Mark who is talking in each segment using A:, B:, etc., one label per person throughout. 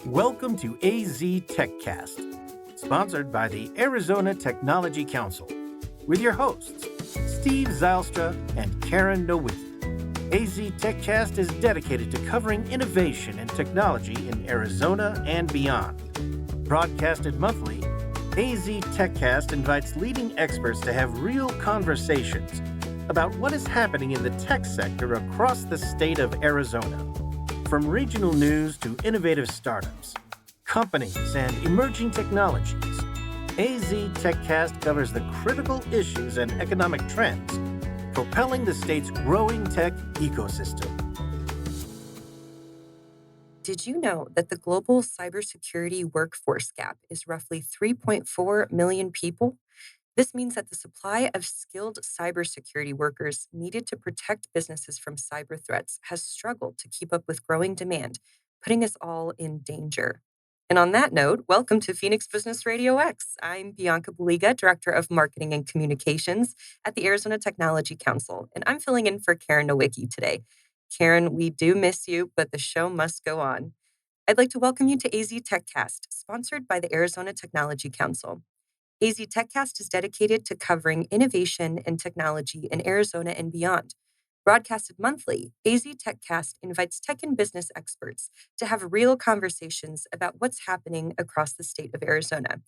A: Welcome to AZ TechCast, sponsored by the Arizona Technology Council, with your hosts, Steve Zylstra and Karen Nowicki. AZ TechCast is dedicated to covering innovation and technology in Arizona and beyond. Broadcasted monthly, AZ TechCast invites leading experts to have real conversations about what is happening in the tech sector across the state of Arizona. From regional news to innovative startups, companies, and emerging technologies, AZ TechCast covers the critical issues and economic trends propelling the state's growing tech ecosystem.
B: Did you know that the global cybersecurity workforce gap is roughly 3.4 million people? This means that the supply of skilled cybersecurity workers needed to protect businesses from cyber threats has struggled to keep up with growing demand, putting us all in danger. And on that note, welcome to Phoenix Business Radio X. I'm Bianca Baliga, Director of Marketing and Communications at the Arizona Technology Council, and I'm filling in for Karen Nowicki today. Karen, we do miss you, but the show must go on. I'd like to welcome you to AZ TechCast, sponsored by the Arizona Technology Council. AZ TechCast is dedicated to covering innovation and technology in Arizona and beyond. Broadcasted monthly, AZ TechCast invites tech and business experts to have real conversations about what's happening across the state of Arizona.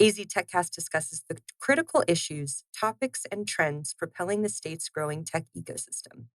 B: AZ TechCast discusses the critical issues, topics, and trends propelling the state's growing tech ecosystem.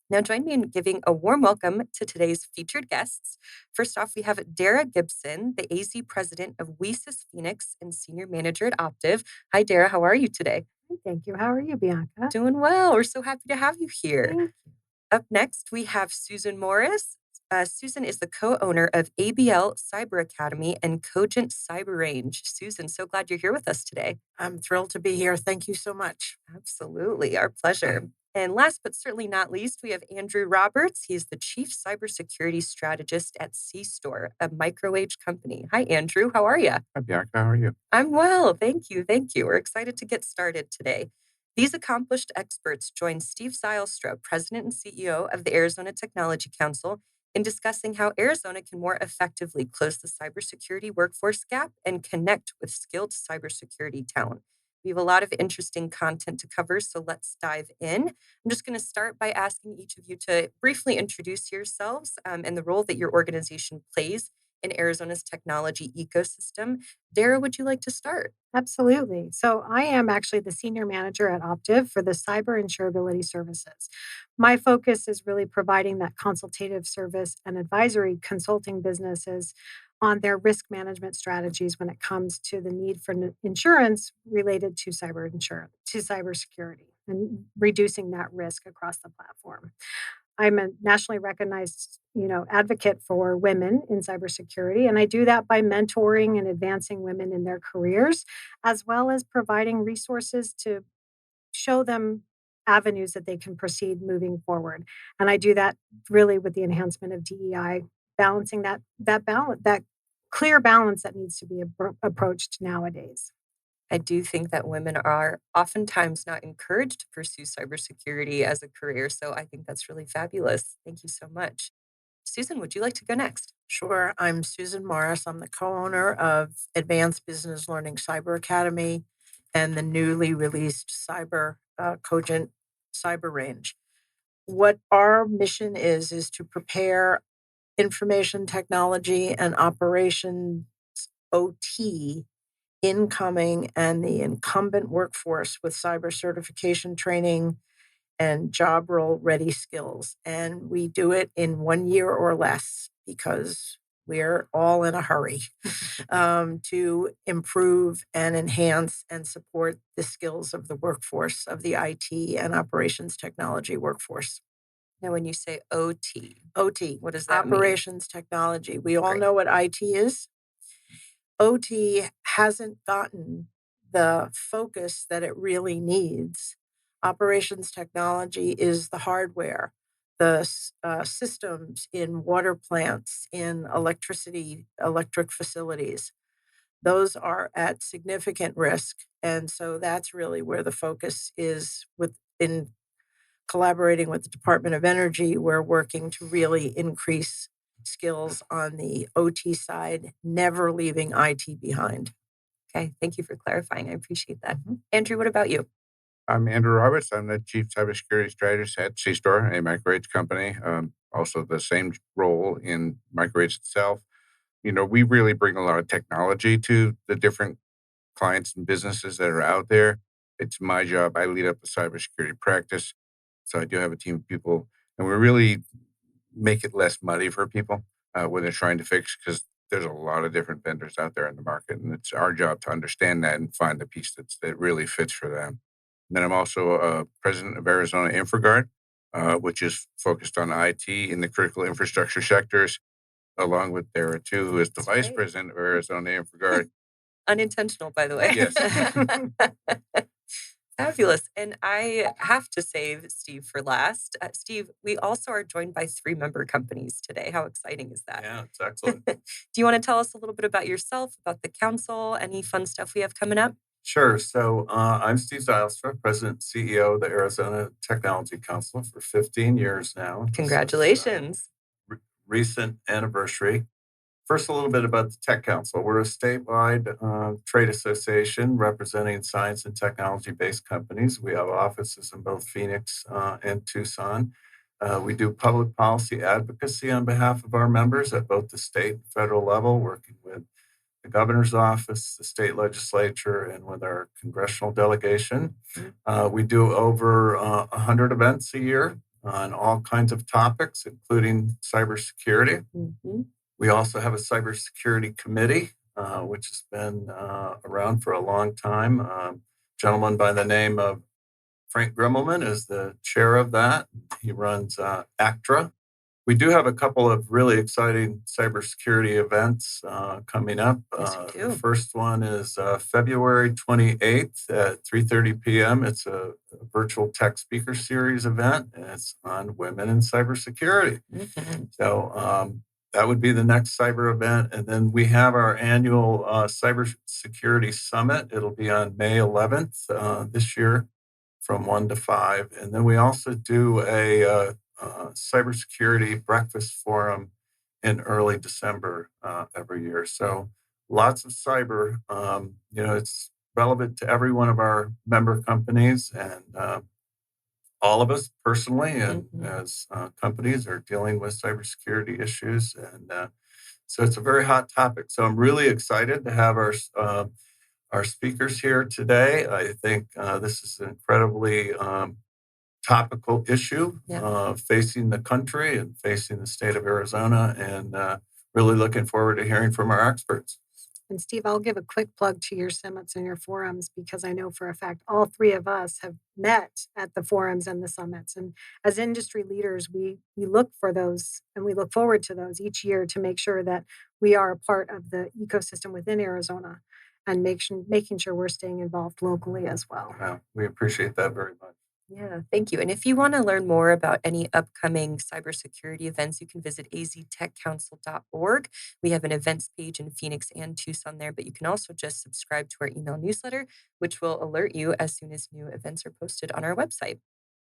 B: Now, join me in giving a warm welcome to today's featured guests. First off, we have Dara Gibson, the AZ president of WESIS Phoenix and senior manager at Optiv. Hi, Dara. How are you today?
C: Thank you. How are you, Bianca?
B: Doing well. We're so happy to have you here.
C: Thank you.
B: Up next, we have Susan Morris. Susan is the co-owner of ABL Cyber Academy and Cogent Cyber Range. Susan, so glad you're here with us today.
D: I'm thrilled to be here. Thank you so much.
B: Absolutely. Our pleasure. And last but certainly not least, we have Andrew Roberts. He's the Chief Cybersecurity Strategist at C-Store, a micro-age company. Hi, Andrew. How are you?
E: Hi, Bianca. How are you?
B: I'm well. Thank you. Thank you. We're excited to get started today. These accomplished experts join Steve Zylstra, President and CEO of the Arizona Technology Council, in discussing how Arizona can more effectively close the cybersecurity workforce gap and connect with skilled cybersecurity talent. We have a lot of interesting content to cover, so let's dive in. I'm just going to start by asking each of you to briefly introduce yourselves and the role that your organization plays in Arizona's technology ecosystem. Dara, would you like to start?
C: Absolutely. So I am actually the senior manager at Optiv for the cyber insurability services. My focus is really providing that consultative service and advisory consulting businesses on their risk management strategies when it comes to the need for insurance related to cybersecurity and reducing that risk across the platform. I'm a nationally recognized, advocate for women in cybersecurity, and I do that by mentoring and advancing women in their careers, as well as providing resources to show them avenues that they can proceed moving forward. And I do that really with the enhancement of DEI, balancing that clear balance that needs to be approached nowadays.
B: I do think that women are oftentimes not encouraged to pursue cybersecurity as a career. So I think that's really fabulous. Thank you so much. Susan, would you like to go next?
D: Sure. I'm Susan Morris. I'm the co-owner of Advanced Business Learning Cyber Academy and the newly released Cogent Cyber Range. What our mission is to prepare information technology and operations OT incoming and the incumbent workforce with cyber certification training and job role ready skills. And we do it in 1 year or less because we're all in a hurry to improve and enhance and support the skills of the workforce, of the IT and operations technology workforce.
B: Now, when you say OT,
D: OT,
B: what does that mean?
D: operations technology. We all
B: Great.
D: know what IT is. OT hasn't gotten the focus that it really needs. Operations technology is the hardware, the systems in water plants, in electric facilities. Those are at significant risk. And so that's really where the focus is within collaborating with the Department of Energy, we're working to really increase skills on the OT side, never leaving IT behind.
B: Okay, thank you for clarifying. I appreciate that. Andrew, what about you?
E: I'm Andrew Roberts. I'm the Chief Cybersecurity Strategist at C-Store, a microwaves company. Also the same role in microwaves itself. We really bring a lot of technology to the different clients and businesses that are out there. It's my job. I lead up the cybersecurity practice. So I do have a team of people, and we really make it less muddy for people when they're trying to fix, because there's a lot of different vendors out there in the market, and it's our job to understand that and find the piece that really fits for them. And then I'm also president of Arizona InfraGuard, which is focused on IT in the critical infrastructure sectors, along with Dara too, who is the vice president of Arizona InfraGuard.
B: Unintentional, by the way.
E: Yes.
B: Fabulous. And I have to save Steve for last. Steve, we also are joined by 3 member companies today. How exciting is that?
F: Yeah, it's excellent.
B: Do you want to tell us a little bit about yourself, about the council, any fun stuff we have coming up?
F: Sure. So I'm Steve Zylstra, President and CEO of the Arizona Technology Council for 15 years now.
B: Congratulations.
F: Recent anniversary. First, a little bit about the Tech Council. We're a statewide trade association representing science and technology-based companies. We have offices in both Phoenix and Tucson. We do public policy advocacy on behalf of our members at both the state and federal level, working with the governor's office, the state legislature, and with our congressional delegation. We do over 100 events a year on all kinds of topics, including cybersecurity. We also have a cybersecurity committee, which has been around for a long time. A gentleman by the name of Frank Grimmelman is the chair of that. He runs ACTRA. We do have a couple of really exciting cybersecurity events coming up.
B: Yes, we do.
F: The first one is February 28th at 3:30 p.m. It's a virtual tech speaker series event, and it's on women in cybersecurity. So that would be the next cyber event. And then we have our annual cybersecurity summit. It'll be on May 11th this year from 1 to 5. And then we also do a cybersecurity breakfast forum in early December every year. So lots of cyber. It's relevant to every one of our member companies, and all of us personally and as companies are dealing with cybersecurity issues. And so it's a very hot topic. So I'm really excited to have our speakers here today. I think this is an incredibly topical issue facing the country and facing the state of Arizona, and really looking forward to hearing from our experts.
C: And Steve, I'll give a quick plug to your summits and your forums, because I know for a fact all 3 of us have met at the forums and the summits. And as industry leaders, we look for those, and we look forward to those each year to make sure that we are a part of the ecosystem within Arizona, and making sure we're staying involved locally as well.
F: Yeah, we appreciate that very much.
B: Yeah, thank you. And if you want to learn more about any upcoming cybersecurity events, you can visit aztechcouncil.org. We have an events page in Phoenix and Tucson there, but you can also just subscribe to our email newsletter, which will alert you as soon as new events are posted on our website.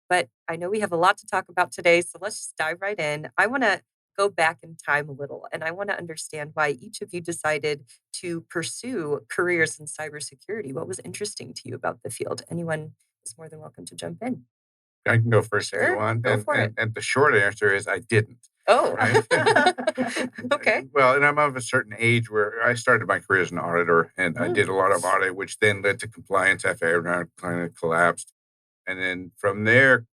B: But I know we have a lot to talk about today, so let's just dive right in. I want to go back in time a little, and I want to understand why each of you decided to pursue careers in cybersecurity. What was interesting to you about the field? Anyone is more than welcome to jump in.
E: I can go first if
B: Sure,
E: you want.
B: go for it.
E: And the short answer is I didn't.
B: Oh,
E: Right?
B: okay.
E: Well, and I'm of a certain age where I started my career as an auditor, and I did a lot of audit, which then led to compliance after everyone kind of collapsed. And then from there,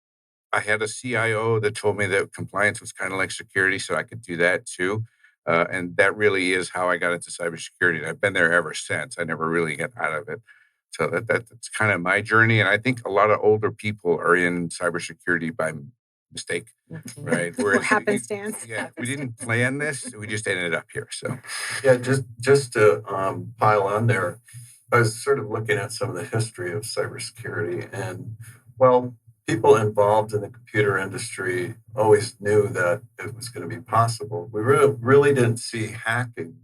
E: I had a CIO that told me that compliance was kind of like security, so I could do that too. And that really is how I got into cybersecurity. And I've been there ever since. I never really got out of it. So that's kind of my journey. And I think a lot of older people are in cybersecurity by mistake, right?
C: Or happenstance.
E: We didn't plan this. We just ended up here. So
F: Yeah, just to pile on there, I was sort of looking at some of the history of cybersecurity, and well, people involved in the computer industry always knew that it was going to be possible. We really didn't see hacking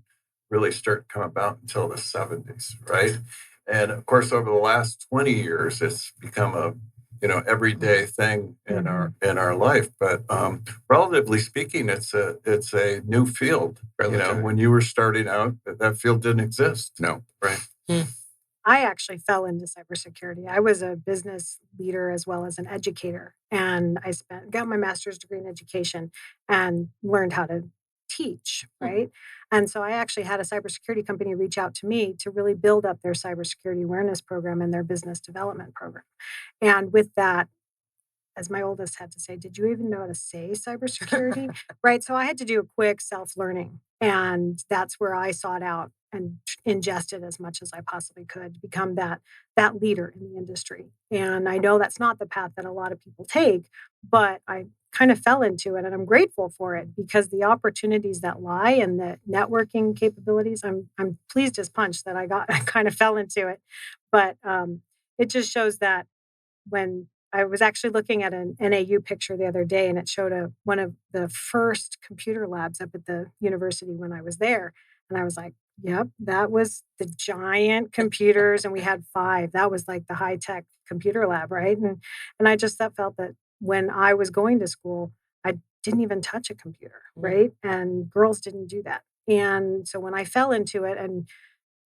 F: really start to come about until the 70s, right? And of course, over the last 20 years, it's become a everyday thing in our life. But relatively speaking, it's a new field. When you were starting out, that field didn't exist.
E: No.
F: Right.
C: I actually fell into cybersecurity. I was a business leader as well as an educator, and I got my master's degree in education and learned how to teach, right? And so I actually had a cybersecurity company reach out to me to really build up their cybersecurity awareness program and their business development program. And with that, as my oldest had to say, "Did you even know how to say cybersecurity?" Right? So I had to do a quick self-learning, and that's where I sought out and ingested as much as I possibly could to become that leader in the industry. And I know that's not the path that a lot of people take, but I kind of fell into it, and I'm grateful for it because the opportunities that lie and the networking capabilities, I'm pleased as punch that I kind of fell into it. But it just shows that when I was actually looking at an NAU picture the other day, and it showed one of the first computer labs up at the university when I was there. And I was like, yep, that was the giant computers, and we had 5. That was like the high-tech computer lab, right? And I just felt that when I was going to school, I didn't even touch a computer, right? And girls didn't do that. And so when I fell into it and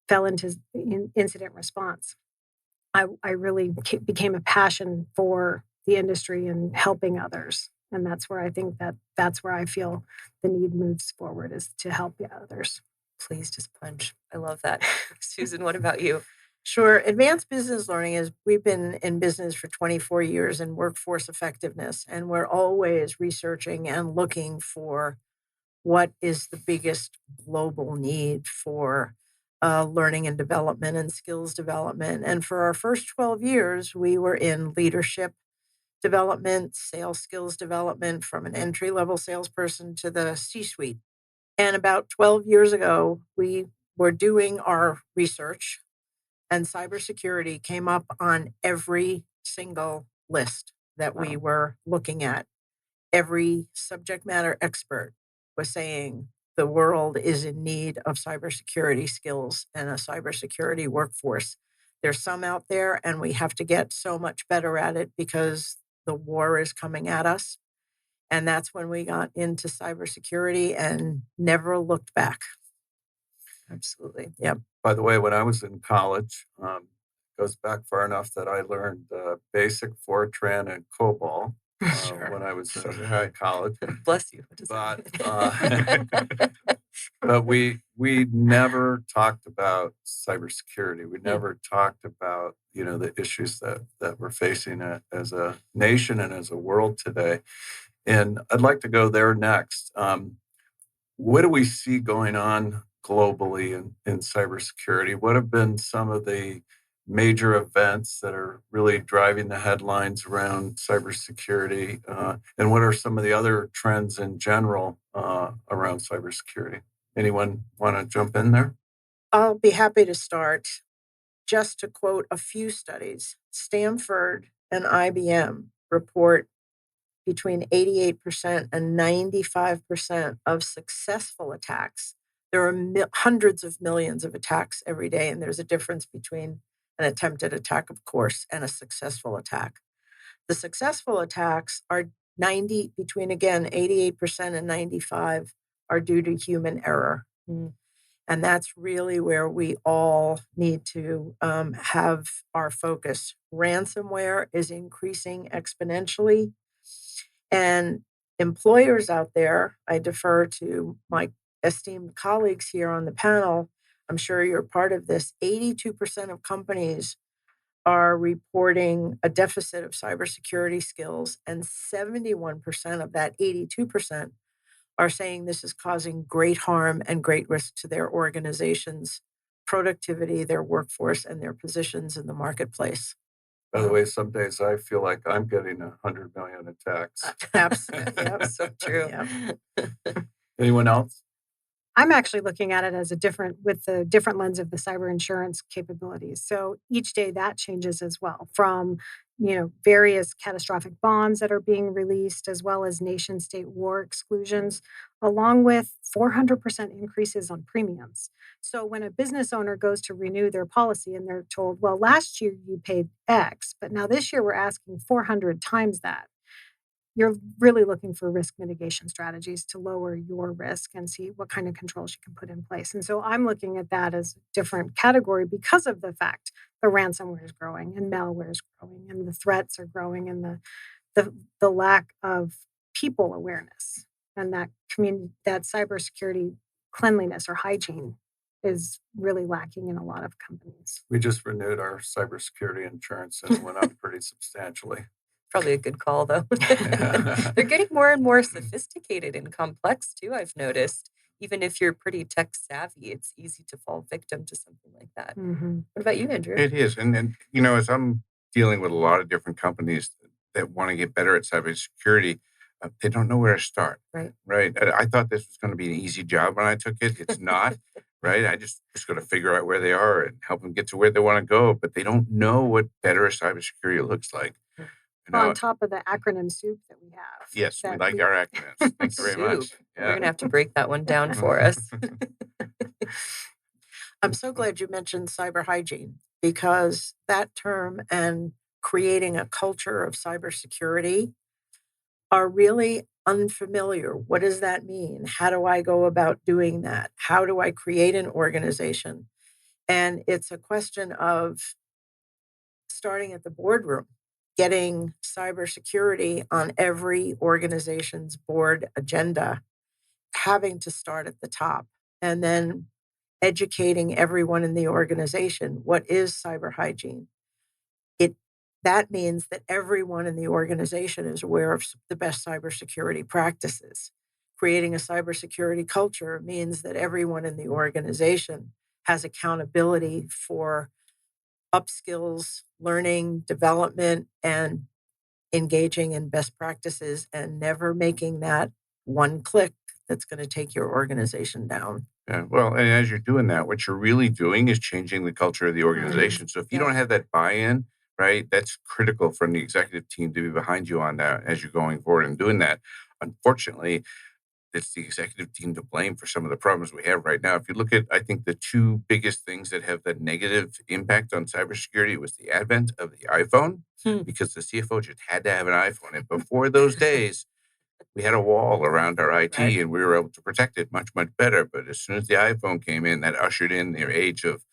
C: fell into incident response, I really became a passion for the industry and helping others. And that's where I think that's where I feel the need moves forward, is to help others.
B: Please just punch. I love that. Susan, what about you?
D: Sure. Advanced business learning is, we've been in business for 24 years in workforce effectiveness, and we're always researching and looking for what is the biggest global need for learning and development and skills development. And for our first 12 years, we were in leadership development, sales skills development, from an entry level salesperson to the C suite. And about 12 years ago, we were doing our research, and cybersecurity came up on every single list that we were looking at. Every subject matter expert was saying the world is in need of cybersecurity skills and a cybersecurity workforce. There's some out there, and we have to get so much better at it because the war is coming at us. And that's when we got into cybersecurity and never looked back.
B: Absolutely.
D: Yep.
F: By the way, when I was in college, goes back far enough that I learned basic Fortran and COBOL when I was in college.
B: Bless you.
F: But we never talked about cybersecurity. We never talked about the issues that we're facing as a nation and as a world today. And I'd like to go there next. What do we see going on globally in cybersecurity? What have been some of the major events that are really driving the headlines around cybersecurity? And what are some of the other trends in general around cybersecurity? Anyone want to jump in there?
D: I'll be happy to start. Just to quote a few studies, Stanford and IBM report between 88% and 95% of successful attacks. There are hundreds of millions of attacks every day, and there's a difference between an attempted attack, of course, and a successful attack. The successful attacks are between, again, 88% and 95 are due to human error. And that's really where we all need to have our focus. Ransomware is increasing exponentially. And employers out there, I defer to my esteemed colleagues here on the panel. I'm sure you're part of this. 82% of companies are reporting a deficit of cybersecurity skills, and 71% of that 82% are saying this is causing great harm and great risk to their organization's productivity, their workforce, and their positions in the marketplace.
F: By the way, some days I feel like I'm getting 100 million attacks.
D: Absolutely.
B: Yep, so true.
D: Yep.
F: Anyone else?
C: I'm actually looking at it as with the different lens of the cyber insurance capabilities. So each day that changes as well, from various catastrophic bonds that are being released, as well as nation state war exclusions, along with 400% increases on premiums. So when a business owner goes to renew their policy and they're told, well, last year you paid X, but now this year we're asking 400 times that, you're really looking for risk mitigation strategies to lower your risk and see what kind of controls you can put in place. And so I'm looking at that as a different category because of the fact the ransomware is growing and malware is growing and the threats are growing and the lack of people awareness and that community, that cybersecurity cleanliness or hygiene is really lacking in a lot of companies.
F: We just renewed our cybersecurity insurance and it went up pretty substantially.
B: Probably a good call, though. They're getting more and more sophisticated and complex, too, I've noticed. Even if you're pretty tech savvy, it's easy to fall victim to something like that.
C: Mm-hmm.
B: What about you, Andrew?
E: It is. And as I'm dealing with a lot of different companies that want to get better at cybersecurity, they don't know where to start.
B: Right.
E: Right. I thought this was going to be an easy job when I took it. It's not. Right. I just going to figure out where they are and help them get to where they want to go. But they don't know what better cybersecurity looks like.
C: On top of the acronym soup that we have.
E: Yes, we like our acronyms. Thank you very much.
B: Yeah. We're going to have to break that one down for us.
D: I'm so glad you mentioned cyber hygiene because that term and creating a culture of cybersecurity are really unfamiliar. What does that mean? How do I go about doing that? How do I create an organization? And it's a question of starting at the boardroom, getting cybersecurity on every organization's board agenda, having to start at the top, and then educating everyone in the organization. What is cyber hygiene? That means that everyone in the organization is aware of the best cybersecurity practices. Creating a cybersecurity culture means that everyone in the organization has accountability for upskills, learning, development, and engaging in best practices and never making that one click that's going to take your organization down.
E: Yeah, well, and as you're doing that, what you're really doing is changing the culture of the organization. So if you don't have that buy-in, right, that's critical from the executive team to be behind you on that as you're going forward and doing that. Unfortunately, it's the executive team to blame for some of the problems we have right now. If you look at, I think the two biggest things that have that negative impact on cybersecurity was the advent of the iPhone, because the CFO just had to have an iPhone. And before those days, we had a wall around our IT and we were able to protect it much, much better. But as soon as the iPhone came in, that ushered in the age of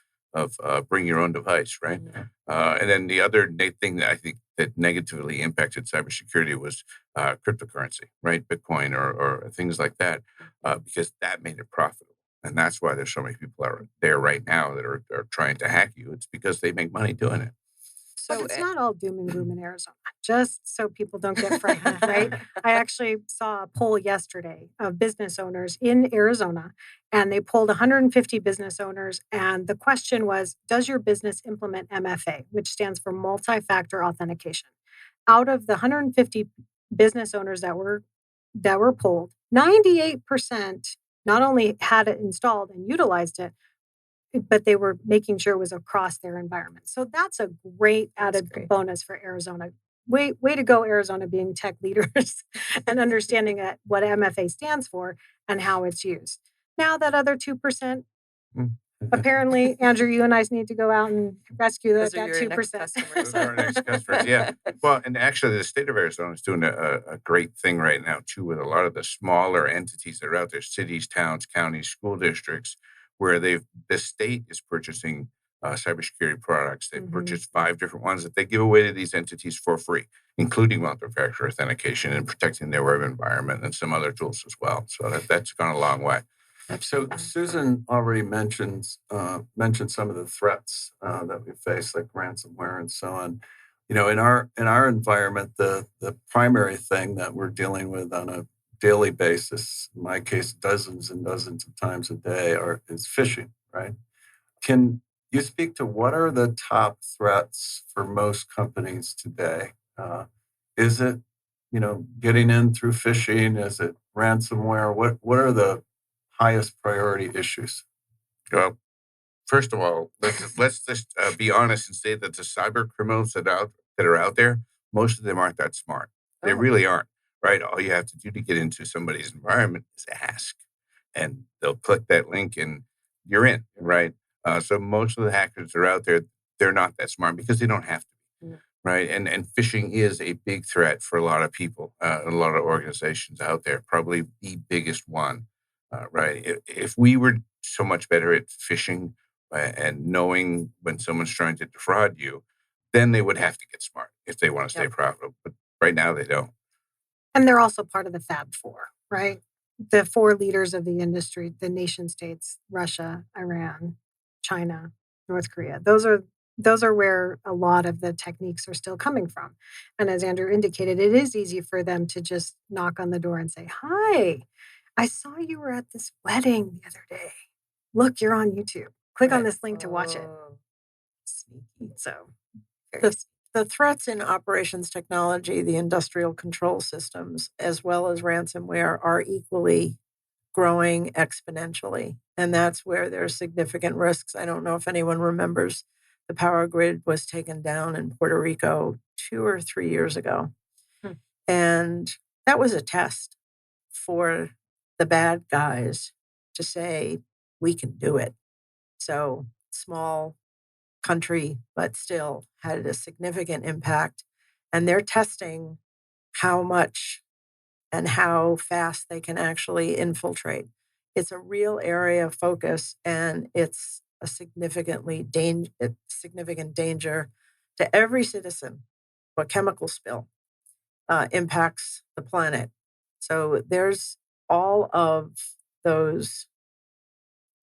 E: bring your own device, right? And then the other thing that I think that negatively impacted cybersecurity was cryptocurrency, right? Bitcoin or things like that, because that made it profitable. And that's why there's so many people out there right now that are trying to hack you. It's because they make money doing it.
C: But it's not all doom and gloom in Arizona, just so people don't get frightened, right? I actually saw a poll yesterday of business owners in Arizona, and they polled 150 business owners. And the question was, does your business implement MFA, which stands for multi-factor authentication? Out of the 150 business owners that were polled, 98% not only had it installed and utilized it, but they were making sure it was across their environment. So that's a great added bonus for Arizona. Way to go, Arizona, being tech leaders and understanding what MFA stands for and how it's used. Now that other 2%, apparently, Andrew, you and I need to go out and rescue that 2%.
E: Those are our next customers, yeah. Well, and actually, the state of Arizona is doing a great thing right now, too, with a lot of the smaller entities that are out there, cities, towns, counties, school districts, where the state is purchasing cybersecurity products. They've purchased 5 different ones that they give away to these entities for free, including multi-factor authentication and protecting their web environment and some other tools as well. So that's gone a long way.
F: So Susan already mentioned some of the threats that we face, like ransomware and so on. In our environment, the primary thing that we're dealing with on a daily basis, in my case, dozens and dozens of times a day, is phishing, right? Can you speak to what are the top threats for most companies today? Is it, getting in through phishing? Is it ransomware? What are the highest priority issues?
E: Well, first of all, let's just be honest and say that the cyber criminals that are that are out there, most of them aren't that smart. They
B: Oh.
E: really aren't, right? All you have to do to get into somebody's environment is ask, and they'll click that link and you're in, right? So most of the hackers that are out there, they're not that smart because they don't have to be,
B: Mm.
E: right? And phishing is a big threat for a lot of people, a lot of organizations out there, probably the biggest one, right? If we were so much better at phishing and knowing when someone's trying to defraud you, then they would have to get smart if they want to stay
B: Yep.
E: profitable. But right now they don't.
C: And they're also part of the Fab Four, right? The four leaders of the industry, the nation states, Russia, Iran, China, North Korea. Those are where a lot of the techniques are still coming from. And as Andrew indicated, it is easy for them to just knock on the door and say, "Hi, I saw you were at this wedding the other day. Look, you're on YouTube. Click on
D: Right.
C: this link to watch it."
B: Oh, sneaky.
C: So
B: Very
D: The threats in operations technology, the industrial control systems, as well as ransomware, are equally growing exponentially. And that's where there's significant risks. I don't know if anyone remembers the power grid was taken down in Puerto Rico 2 or 3 years ago.
B: Hmm.
D: And that was a test for the bad guys to say, we can do it. So small country, but still had a significant impact. And they're testing how much and how fast they can actually infiltrate. It's a real area of focus, and it's a significant danger to every citizen. A chemical spill impacts the planet. So there's all of those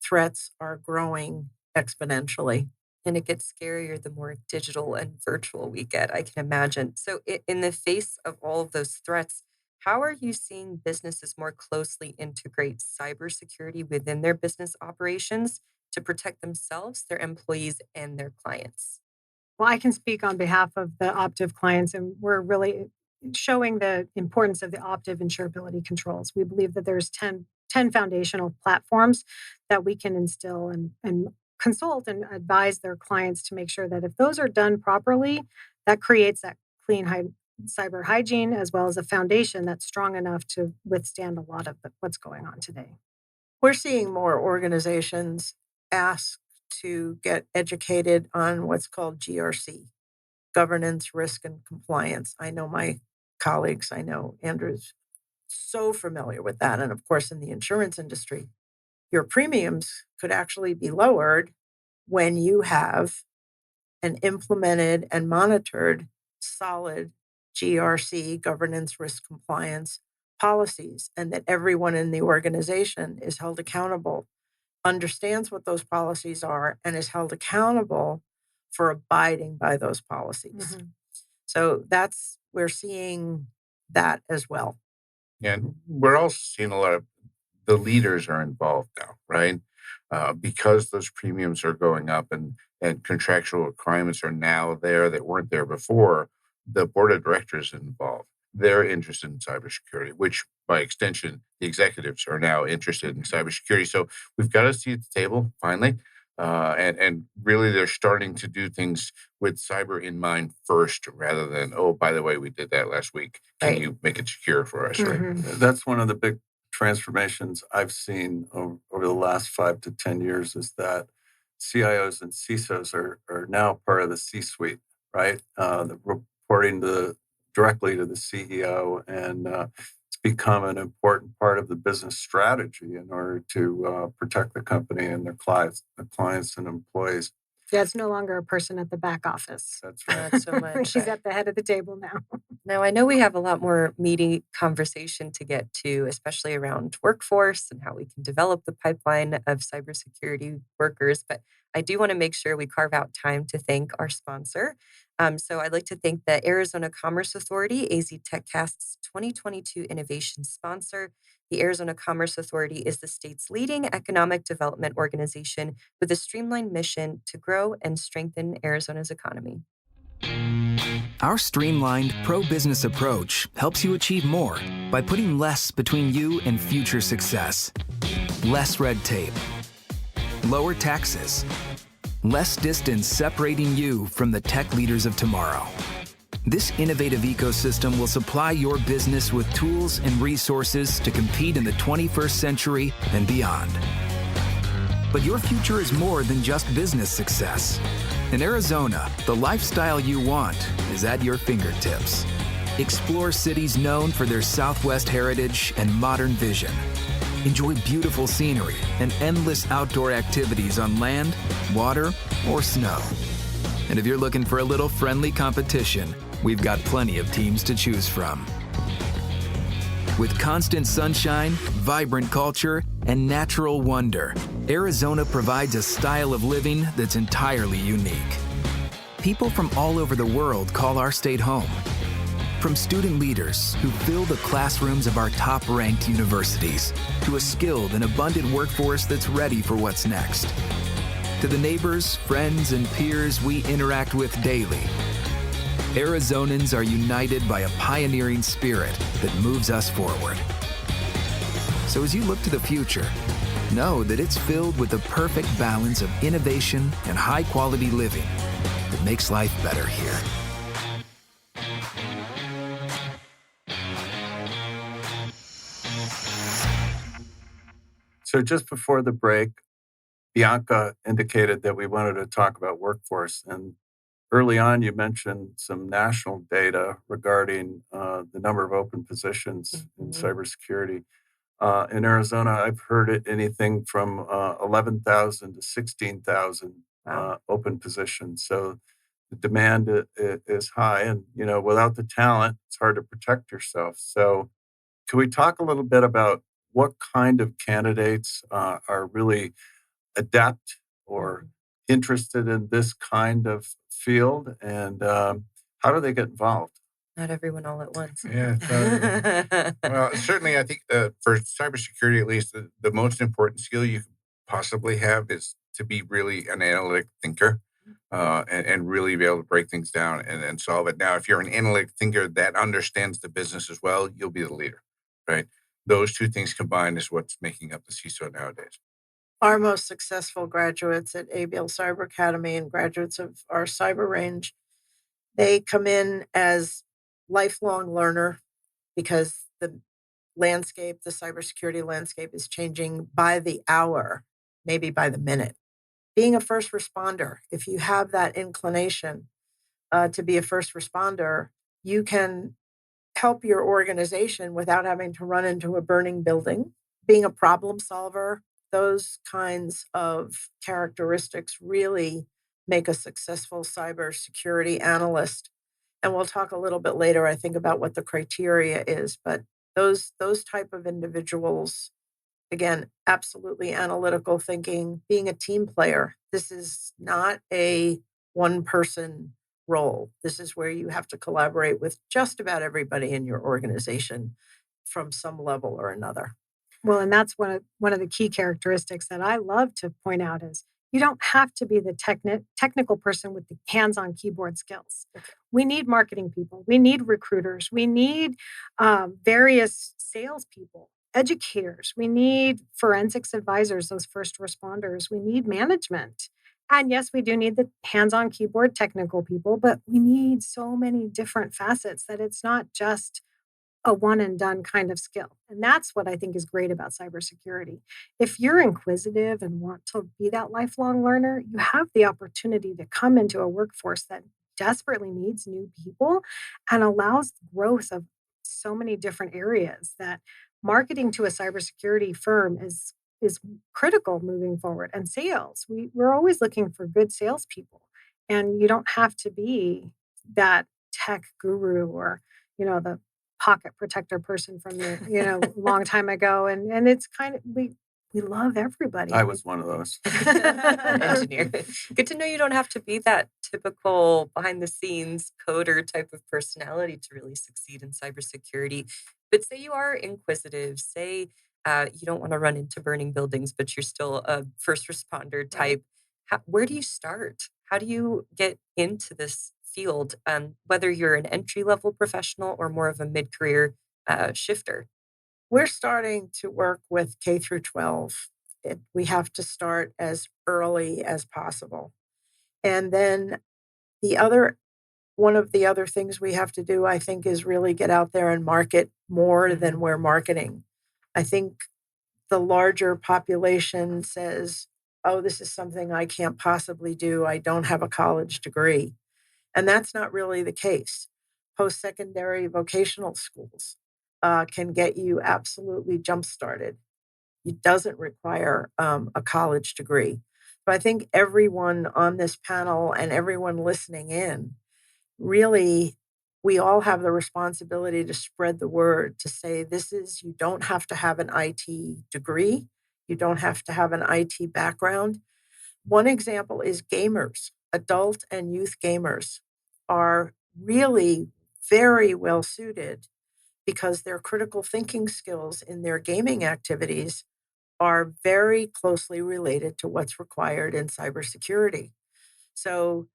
D: threats are growing exponentially.
B: And it gets scarier the more digital and virtual we get, I can imagine. So, in the face of all of those threats, how are you seeing businesses more closely integrate cybersecurity within their business operations to protect themselves, their employees, and their clients?
C: well, I can speak on behalf of the Optiv clients, and we're really showing the importance of the Optiv insurability controls. We believe that there's 10 foundational platforms that we can instill and consult and advise their clients to make sure that if those are done properly, that creates that clean cyber hygiene as well as a foundation that's strong enough to withstand a lot of what's going on today.
D: We're seeing more organizations ask to get educated on what's called GRC, governance, risk, and compliance. I know my colleagues, I know Andrew's so familiar with that. And of course, in the insurance industry, your premiums could actually be lowered when you have an implemented and monitored solid GRC, governance, risk, compliance policies, and that everyone in the organization is held accountable, understands what those policies are, and is held accountable for abiding by those policies.
C: Mhm.
D: So we're seeing that as well.
E: And we're also seeing a lot of the leaders are involved now, right? Because those premiums are going up and contractual requirements are now there that weren't there before, the board of directors is involved. They're interested in cybersecurity, which by extension, the executives are now interested in cybersecurity. So we've got a seat at the table finally. And really, they're starting to do things with cyber in mind first, rather than, oh, by the way, we did that last week. Can
B: Right.
E: you make it secure for us? Right?
C: Mhm.
F: That's one of the big transformations I've seen over the last 5 to 10 years is that CIOs and CISOs are now part of the C-suite, right? Reporting directly to the CEO, and it's become an important part of the business strategy in order to protect the company and their clients and employees.
C: Yeah, it's no longer a person at the back office.
F: That's right.
D: Not so much.
C: She's at the head of the table now.
B: Now, I know we have a lot more meaty conversation to get to, especially around workforce and how we can develop the pipeline of cybersecurity workers. But I do want to make sure we carve out time to thank our sponsor. So I'd like to thank the Arizona Commerce Authority, AZ TechCast's 2022 innovation sponsor. The Arizona Commerce Authority is the state's leading economic development organization with a streamlined mission to grow and strengthen Arizona's economy.
G: Our streamlined pro-business approach helps you achieve more by putting less between you and future success. Less red tape, lower taxes, less distance separating you from the tech leaders of tomorrow. This innovative ecosystem will supply your business with tools and resources to compete in the 21st century and beyond. But your future is more than just business success. In Arizona, the lifestyle you want is at your fingertips. Explore cities known for their Southwest heritage and modern vision. Enjoy beautiful scenery and endless outdoor activities on land, water, or snow. And if you're looking for a little friendly competition, we've got plenty of teams to choose from. With constant sunshine, vibrant culture, and natural wonder, Arizona provides a style of living that's entirely unique. People from all over the world call our state home. From student leaders who fill the classrooms of our top-ranked universities, to a skilled and abundant workforce that's ready for what's next. To the neighbors, friends, and peers we interact with daily, Arizonans are united by a pioneering spirit that moves us forward. So as you look to the future, know that it's filled with the perfect balance of innovation and high-quality living that makes life better here.
F: So just before the break, Bianca indicated that we wanted to talk about workforce. And early on, you mentioned some national data regarding the number of open positions in cybersecurity. In Arizona, I've heard it anything from 11,000 to 16,000 open positions. So the demand is high, and without the talent, it's hard to protect yourself. So, can we talk a little bit about what kind of candidates are really adept or interested in this kind of field, and how do they get involved?
B: Not everyone all at once.
E: Yeah. Well, certainly, I think for cybersecurity, at least, the most important skill you could possibly have is to be really an analytic thinker and really be able to break things down and solve it. Now, if you're an analytic thinker that understands the business as well, you'll be the leader, right? Those two things combined is what's making up the CISO nowadays.
D: Our most successful graduates at ABL Cyber Academy and graduates of our cyber range, they come in as lifelong learner because the landscape, the cybersecurity landscape is changing by the hour, maybe by the minute. Being a first responder, if you have that inclination to be a first responder, you can help your organization without having to run into a burning building. Being a problem solver, those kinds of characteristics really make a successful cybersecurity analyst. And we'll talk a little bit later, I think, about what the criteria is. But those type of individuals, again, absolutely analytical thinking, being a team player. This is not a one-person role. This is where you have to collaborate with just about everybody in your organization from some level or another.
C: Well, and that's one of the key characteristics that I love to point out is you don't have to be the technical person with the hands-on keyboard skills. We need marketing people. We need recruiters. We need various salespeople, educators. We need forensics advisors, those first responders. We need management. And yes, we do need the hands-on keyboard technical people, but we need so many different facets that it's not just a one and done kind of skill. And that's what I think is great about cybersecurity. If you're inquisitive and want to be that lifelong learner, you have the opportunity to come into a workforce that desperately needs new people and allows growth of so many different areas that marketing to a cybersecurity firm is critical moving forward. And sales, we're always looking for good salespeople. And you don't have to be that tech guru or, the pocket protector person from the long time ago, and it's kind of we love everybody.
F: I was one of those.
B: Engineer. Good to know you don't have to be that typical behind the scenes coder type of personality to really succeed in cybersecurity. But say you are inquisitive, say you don't want to run into burning buildings, but you're still a first responder type. Where do you start? How do you get into this field, whether you're an entry-level professional or more of a mid-career shifter?
D: We're starting to work with K through 12. We have to start as early as possible. And then the other one of the other things we have to do, I think, is really get out there and market more than we're marketing. I think the larger population says, oh, this is something I can't possibly do. I don't have a college degree. And that's not really the case. Post-secondary vocational schools can get you absolutely jump-started. It doesn't require a college degree. So I think everyone on this panel and everyone listening in, really, we all have the responsibility to spread the word, to say you don't have to have an IT degree. You don't have to have an IT background. One example is gamers. Adult and youth gamers are really very well suited because their critical thinking skills in their gaming activities are very closely related to what's required in cybersecurity. So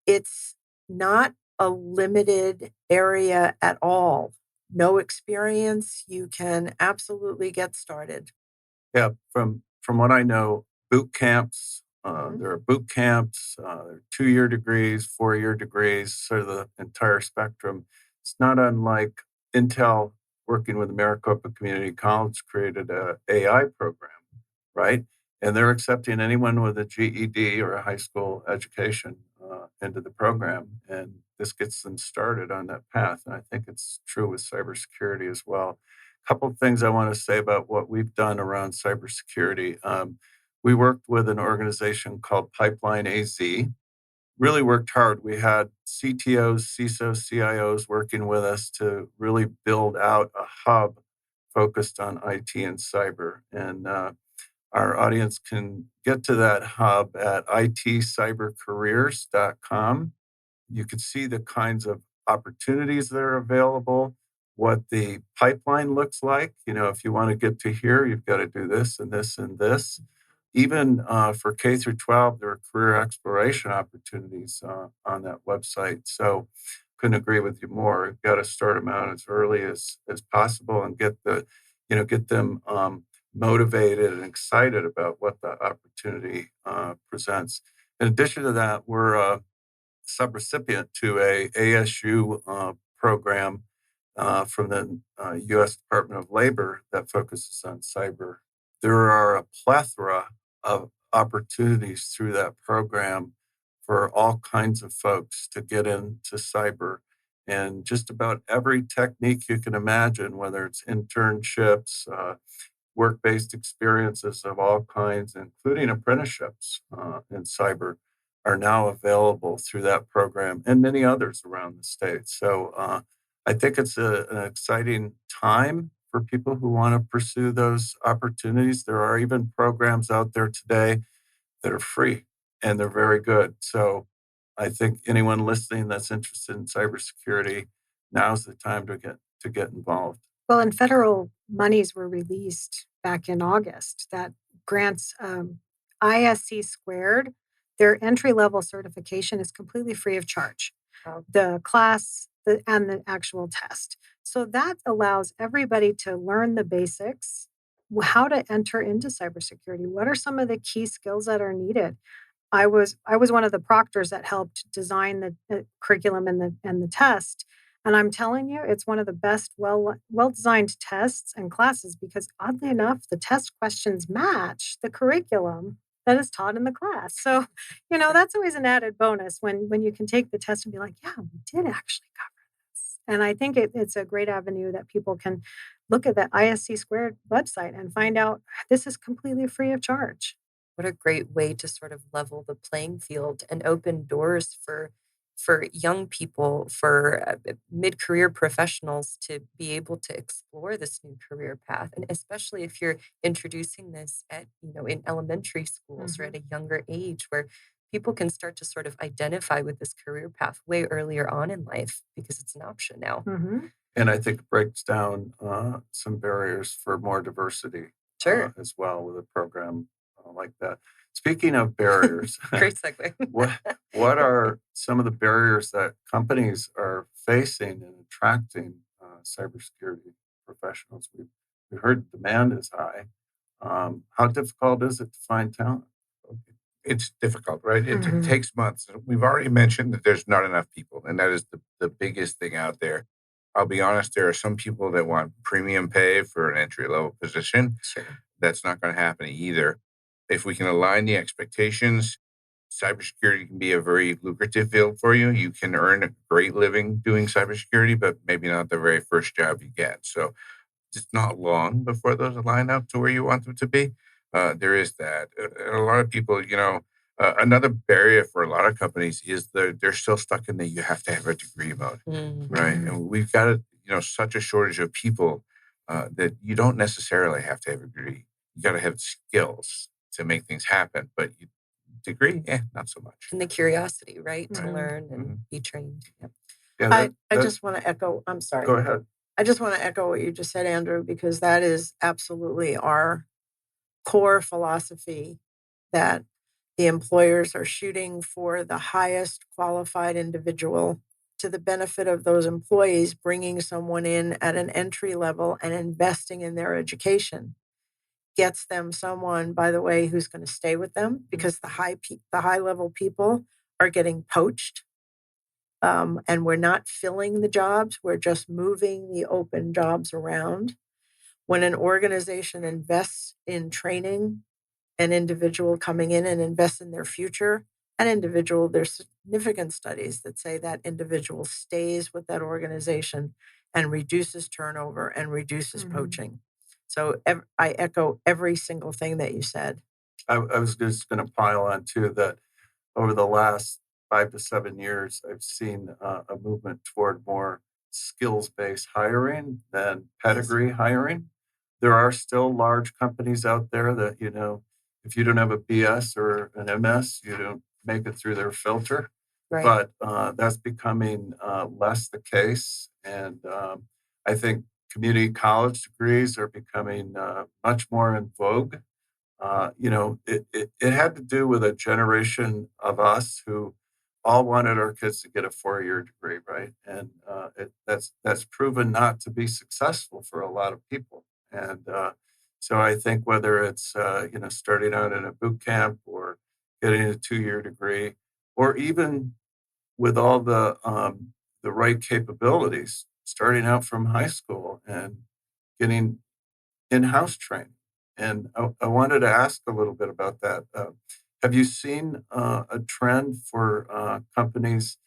D: it's not a limited area at all. No experience, you can absolutely get started.
F: Yeah, from what I know, boot camps, there are boot camps, there are 2-year degrees, 4-year degrees, sort of the entire spectrum. It's not unlike Intel working with Maricopa Community College created a AI program, right? And they're accepting anyone with a GED or a high school education into the program, and this gets them started on that path. And I think it's true with cybersecurity as well. Couple of things I want to say about what we've done around cybersecurity. We worked with an organization called Pipeline AZ. Really worked hard. We had CTOs, CISOs, CIOs working with us to really build out a hub focused on IT and cyber. And our audience can get to that hub at itcybercareers.com. You could see the kinds of opportunities that are available, what the pipeline looks like. If you want to get to here, you've got to do this and this and this. Even for K through 12, there are career exploration opportunities on that website. So couldn't agree with you more. You've got to start them out as early as possible and get them motivated and excited about what the opportunity presents. In addition to that, we're subrecipient to a ASU program from the U.S. Department of Labor that focuses on cyber. There are a plethora of opportunities through that program for all kinds of folks to get into cyber, and just about every technique you can imagine, whether it's internships, work-based experiences of all kinds, including apprenticeships in cyber, are now available through that program and many others around the state. So I think it's an exciting time for people who want to pursue those opportunities. There are even programs out there today that are free and they're very good. So I think anyone listening that's interested in cybersecurity, now's the time to get involved.
C: Well, and federal monies were released back in August that grants ISC squared. Their entry level certification is completely free of charge. The class and the actual test. So that allows everybody to learn the basics, how to enter into cybersecurity. What are some of the key skills that are needed? I was one of the proctors that helped design the curriculum and the test. And I'm telling you, it's one of the best well designed tests and classes because oddly enough, the test questions match the curriculum that is taught in the class. So, that's always an added bonus when you can take the test and be like, yeah, we did actually cover this. And I think it's a great avenue that people can look at the ISC squared website and find out this is completely free of charge.
B: What a great way to sort of level the playing field and open doors for young people, for mid-career professionals to be able to explore this new career path. And especially if you're introducing this in elementary schools or at a younger age where people can start to sort of identify with this career path way earlier on in life because it's an option now.
F: And I think it breaks down some barriers for more diversity
B: Sure.
F: as well with a program like that. Speaking of barriers,
B: Great segue.
F: what are some of the barriers that companies are facing in attracting cybersecurity professionals? We heard demand is high. How difficult is it to find talent?
E: it's difficult, right? It
C: Mhm.
E: takes months. We've already mentioned that there's not enough people, and that is the biggest thing out there. I'll be honest, there are some people that want premium pay for an entry level position.
B: Sure.
E: That's not going to happen either. If we can align the expectations, cybersecurity can be a very lucrative field for you. You can earn a great living doing cybersecurity, but maybe not the very first job you get. So it's not long before those line up to where you want them to be. There is that. And a lot of people, another barrier for a lot of companies is they're still stuck in the you have to have a degree mode, right?
C: Mhm.
E: And we've got such a shortage of people that you don't necessarily have to have a degree. You got to have skills to make things happen, but degree, not so much.
B: And the curiosity, right? To
E: Right.
C: Mhm.
B: learn and be trained. Yep.
F: Yeah,
D: I
F: that
D: just want to echo, I'm sorry.
F: go ahead.
D: I just want to echo what you just said, Andrew, because that is absolutely our core philosophy, that the employers are shooting for the highest qualified individual to the benefit of those employees, bringing someone in at an entry level and investing in their education gets them someone, by the way, who's going to stay with them, because the high level people are getting poached. And we're not filling the jobs, we're just moving the open jobs around. When an organization invests in training an individual coming in and invest in their future, there's significant studies that say that individual stays with that organization and reduces turnover and reduces
C: Mhm.
D: poaching. So I echo every single thing that you said.
F: I was just going to pile on too that over the last 5 to 7 years, I've seen a movement toward more skills-based hiring than pedigree hiring. There are still large companies out there that, if you don't have a BS or an MS, you don't make it through their filter.
B: Right.
F: But that's becoming less the case. And I think community college degrees are becoming much more in vogue. It had to do with a generation of us who all wanted our kids to get a 4-year degree, right? And that's proven not to be successful for a lot of people. And so I think whether it's starting out in a boot camp or getting a 2-year degree, or even with all the right capabilities, starting out from high school and getting in-house training. And I wanted to ask a little bit about that. Have you seen a trend for companies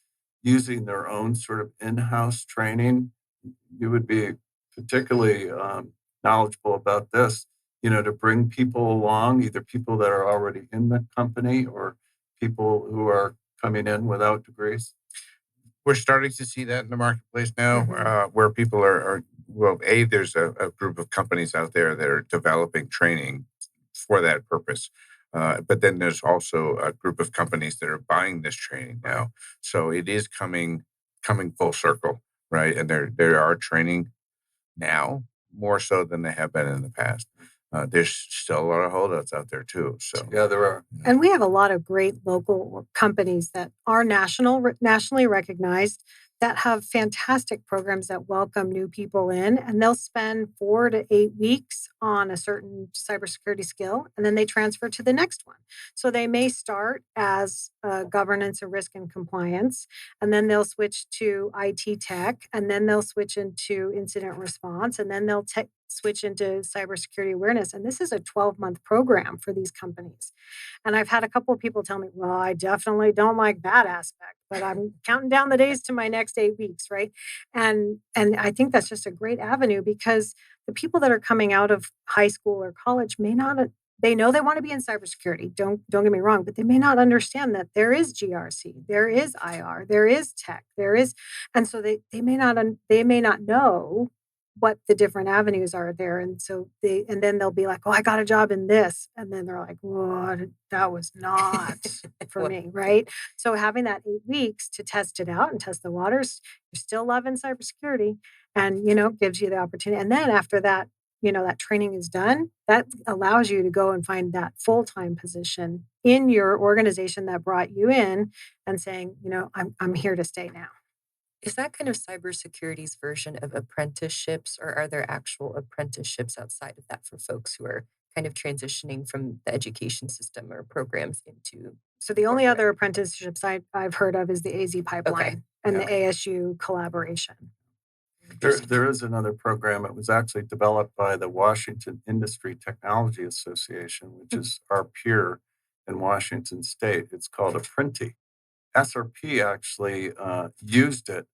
F: using their own sort of in-house training? You would be particularly knowledgeable about this, to bring people along, either people that are already in the company or people who are coming in without degrees.
E: We're starting to see that in the marketplace now,
C: Mhm.
E: where people well, there's a group of companies out there that are developing training for that purpose. But then there's also a group of companies that are buying this training now. So it is coming full circle, right? And there are training now more so than they have been in the past. There's still a lot of holdouts out there too. So
F: Yeah, there are.
C: And we have a lot of great local companies that are nationally recognized, that have fantastic programs that welcome new people in, and they'll spend 4 to 8 weeks on a certain cybersecurity skill, and then they transfer to the next one. So they may start as governance and risk and compliance, and then they'll switch to IT tech, and then they'll switch into incident response, and then they'll switch into cybersecurity awareness. And this is a 12-month program for these companies. And I've had a couple of people tell me, well, I definitely don't like that aspect, but I'm counting down the days to my next 8 weeks, right? And I think that's just a great avenue, because the people that are coming out of high school or college may not they know they want to be in cybersecurity. Don't get me wrong, but they may not understand that there is GRC, there is IR, there is tech, there is, and so they may not know what the different avenues are there. And so and then they'll be like, oh, I got a job in this. And then they're like, what? That was not for
B: Well,
C: me. Right. So having that 8 weeks to test it out and test the waters, you're still loving cybersecurity, and, gives you the opportunity. And then after that, that training is done, that allows you to go and find that full-time position in your organization that brought you in, and saying, I'm here to stay now.
B: is that kind of cybersecurity's version of apprenticeships, or are there actual apprenticeships outside of that for folks who are kind of transitioning from the education system or programs into.
C: So the only
B: corporate.
C: other apprenticeships I've heard of is the AZ pipeline and the ASU collaboration.
F: There is another program. It was actually developed by the Washington Industry Technology Association, which is our peer in Washington State. It's called Apprenti. SRP actually used it.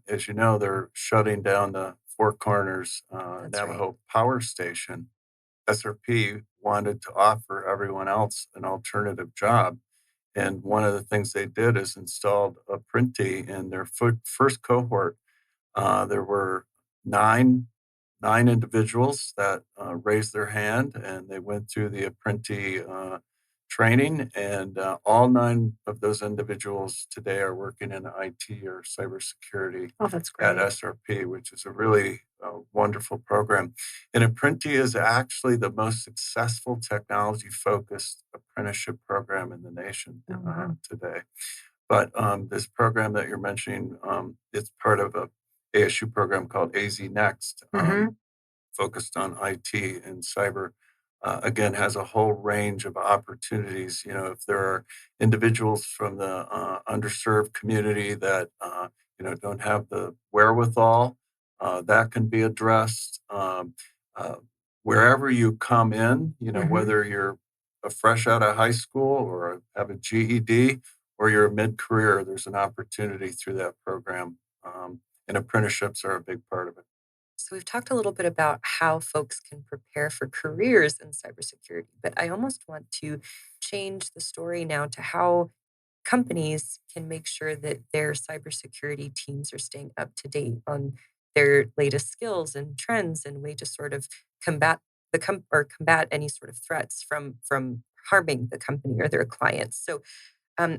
F: As you know, they're shutting down the Four Corners
B: That's
F: Navajo
B: right.
F: Power Station. SRP wanted to offer everyone else an alternative job. And one of the things they did is installed Apprenti in their first cohort. There were nine individuals that raised their hand, and they went through the Apprenti training. And all nine of those individuals today are working in IT or cybersecurity
C: Oh, that's
F: at
C: great.
F: SRP, which is a really wonderful program. And Apprenti is actually the most successful technology-focused apprenticeship program in the nation
C: Oh, wow.
F: today. But this program that you're mentioning, it's part of a ASU program called AZ Next, focused on IT and cyber. Again, has a whole range of opportunities. You know, if there are individuals from the underserved community that don't have the wherewithal, that can be addressed. Uh, Wherever you come in, whether you're a fresh out of high school or have a GED or you're a mid-career, there's an opportunity through that program. And apprenticeships are a big part of it.
B: So we've talked a little bit about how folks can prepare for careers in cybersecurity, but I almost want to change the story now to how companies can make sure that their cybersecurity teams are staying up to date on their latest skills and trends and way to sort of combat or combat any sort of threats from harming the company or their clients. So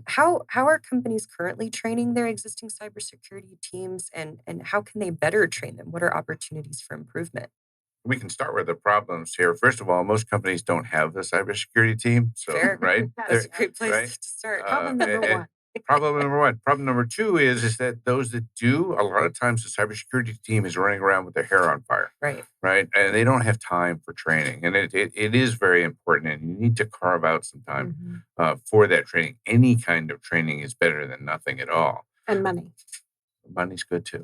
B: how are companies currently training their existing cybersecurity teams, and how can they better train them? What are opportunities for improvement?
E: We can start with the problems here. First of all, most companies don't have the cybersecurity team. So,
B: Fair.
E: right?
B: That's a great place
E: Right?
B: to start.
C: Problem number
E: And
C: one.
E: problem number one. Problem number two is that those that do, a lot of times the cybersecurity team is running around with their hair on fire.
B: Right.
E: Right. And they don't have time for training. And it is very important. And you need to carve out some time for that training. Any kind of training is better than nothing at all.
C: And money.
E: Money's good too.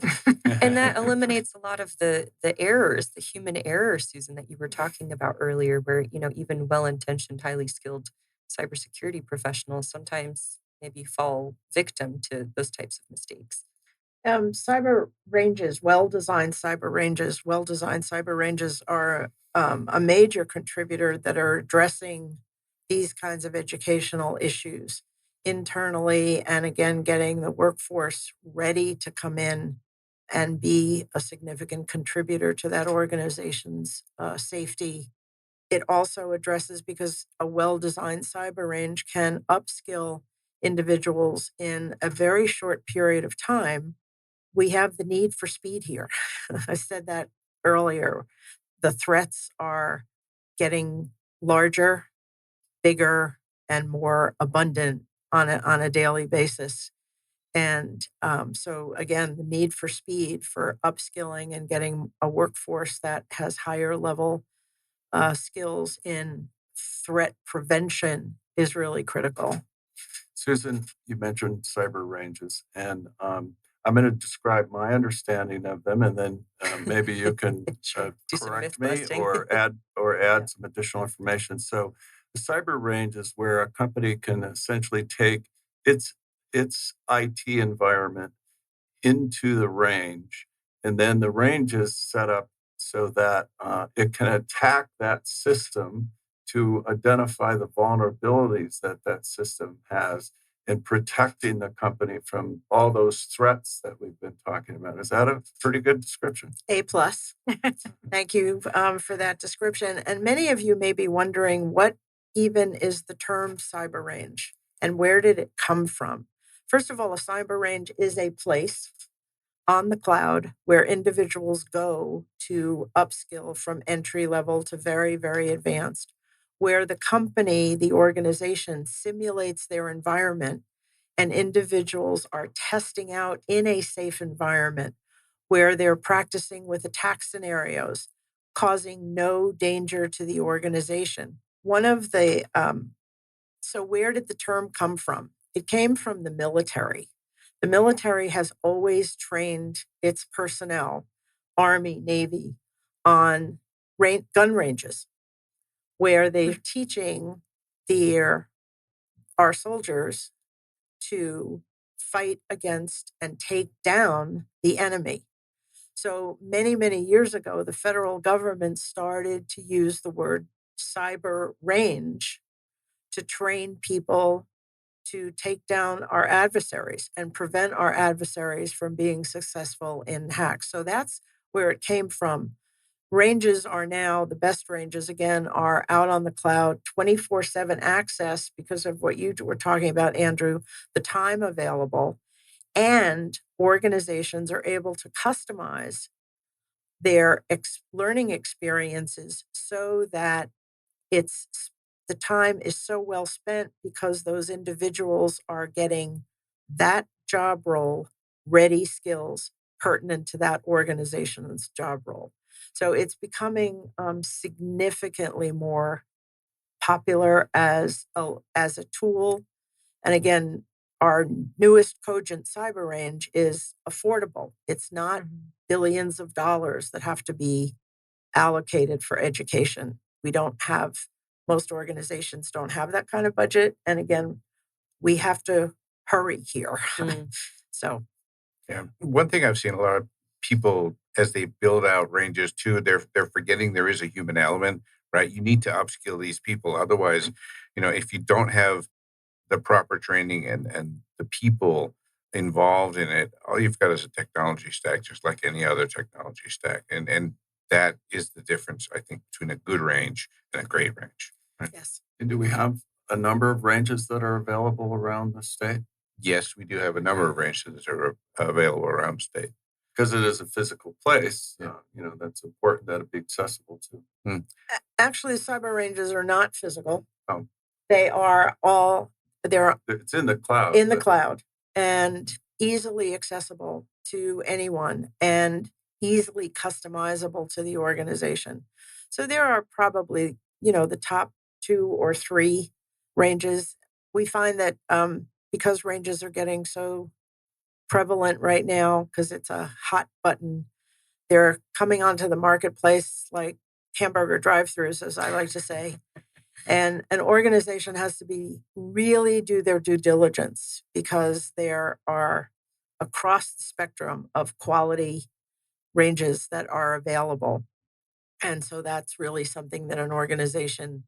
B: And that eliminates a lot of the errors, the human errors, Susan, that you were talking about earlier, where, even well-intentioned, highly skilled cybersecurity professionals sometimes maybe fall victim to those types of mistakes.
D: Cyber ranges, well-designed cyber ranges are a major contributor that are addressing these kinds of educational issues internally, and again, getting the workforce ready to come in and be a significant contributor to that organization's safety. It also addresses, because a well-designed cyber range can upskill individuals in a very short period of time. We have the need for speed here. I said that earlier. The threats are getting larger, bigger, and more abundant on a daily basis. And so, again, the need for speed, for upskilling and getting a workforce that has higher level skills in threat prevention is really critical.
F: Susan, you mentioned cyber ranges, and I'm going to describe my understanding of them, and then maybe you can
B: Sure. Do some
F: correct
B: myth
F: me
B: busting.
F: or add
B: Yeah.
F: some additional information. So, the cyber range is where a company can essentially take its IT environment into the range, and then the range is set up so that it can attack that system to identify the vulnerabilities that that system has and protecting the company from all those threats that we've been talking about. Is that a pretty good description?
D: A plus. Thank you for that description. And many of you may be wondering, what even is the term cyber range and where did it come from? First of all, a cyber range is a place on the cloud where individuals go to upskill from entry level to very, very advanced, where the company, the organization simulates their environment and individuals are testing out in a safe environment, where they're practicing with attack scenarios, causing no danger to the organization. One of the, so where did the term come from? It came from the military. The military has always trained its personnel, Army, Navy, on gun ranges, where they're teaching our soldiers to fight against and take down the enemy. So many, many years ago, the federal government started to use the word cyber range to train people to take down our adversaries and prevent our adversaries from being successful in hacks. So that's where it came from. Ranges are now, the best ranges again, are out on the cloud, 24/7 access because of what you were talking about, Andrew, the time available. And organizations are able to customize their learning experiences so that the time is so well spent because those individuals are getting that job role, ready skills pertinent to that organization's job role. So it's becoming significantly more popular as a tool. And again, our newest Cogent Cyber Range is affordable. It's not billions of dollars that have to be allocated for education. Most organizations don't have that kind of budget. And again, we have to hurry here. So,
E: Yeah. One thing I've seen a lot of people as they build out ranges too, they're forgetting there is a human element, right? You need to upskill these people. Otherwise, if you don't have the proper training and the people involved in it, all you've got is a technology stack, just like any other technology stack. And that is the difference, I think, between a good range and a great range. Right?
D: yes.
F: And do we have a number of ranges that are available around the state?
E: Yes, we do have a number of ranges that are available around the state.
F: Because it is a physical place, that's important that it be accessible to.
D: Actually, cyber ranges are not physical.
F: Oh.
D: They are
F: It's in the cloud.
D: In the cloud and easily accessible to anyone and easily customizable to the organization. So there are probably, the top 2 or 3 ranges. We find that because ranges are getting so prevalent right now, because it's a hot button, they're coming onto the marketplace like hamburger drive-throughs, as I like to say. And an organization has to really do their due diligence because there are across the spectrum of quality ranges that are available. And so that's really something that an organization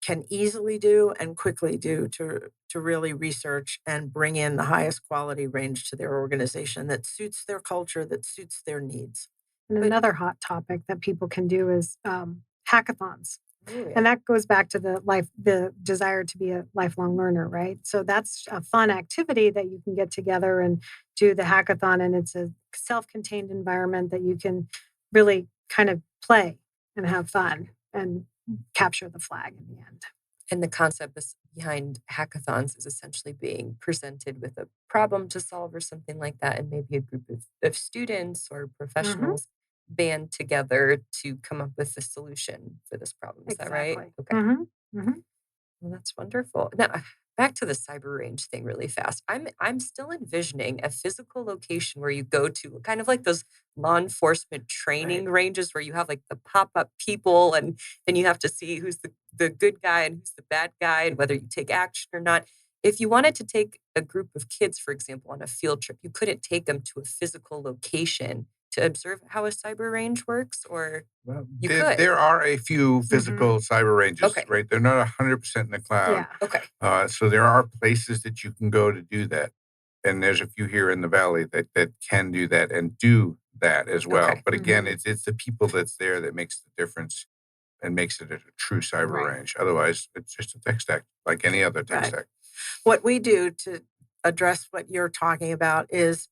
D: can easily do and quickly do to really research and bring in the highest quality range to their organization that suits their culture, that suits their needs.
C: And another hot topic that people can do is hackathons.
D: Oh, yeah.
C: And that goes back to the desire to be a lifelong learner, right? So that's a fun activity that you can get together and do the hackathon. And it's a self-contained environment that you can really kind of play and have fun and capture the flag in the end.
B: And the concept behind hackathons is essentially being presented with a problem to solve or something like that. And maybe a group of students or professionals band together to come up with a solution for this problem. Is that right? Okay. Well, that's wonderful. Now, back to the cyber range thing really fast. I'm still envisioning a physical location where you go to, kind of like those law enforcement training ranges where you have like the pop-up people and then you have to see who's the good guy and who's the bad guy and whether you take action or not. If you wanted to take a group of kids, for example, on a field trip, you couldn't take them to a physical location to observe how a cyber range works, or you could.
E: There are a few physical cyber ranges,
B: Okay.
E: right? They're not 100% in the cloud.
C: Yeah.
B: Okay.
E: So there are places that you can go to do that. And there's a few here in the Valley that can do that and do that as well.
B: Okay.
E: But again, it's the people that's there that makes the difference and makes it a true cyber
B: Right.
E: range. Otherwise, it's just a tech stack like any other tech
D: Right.
E: stack.
D: What we do to address what you're talking about is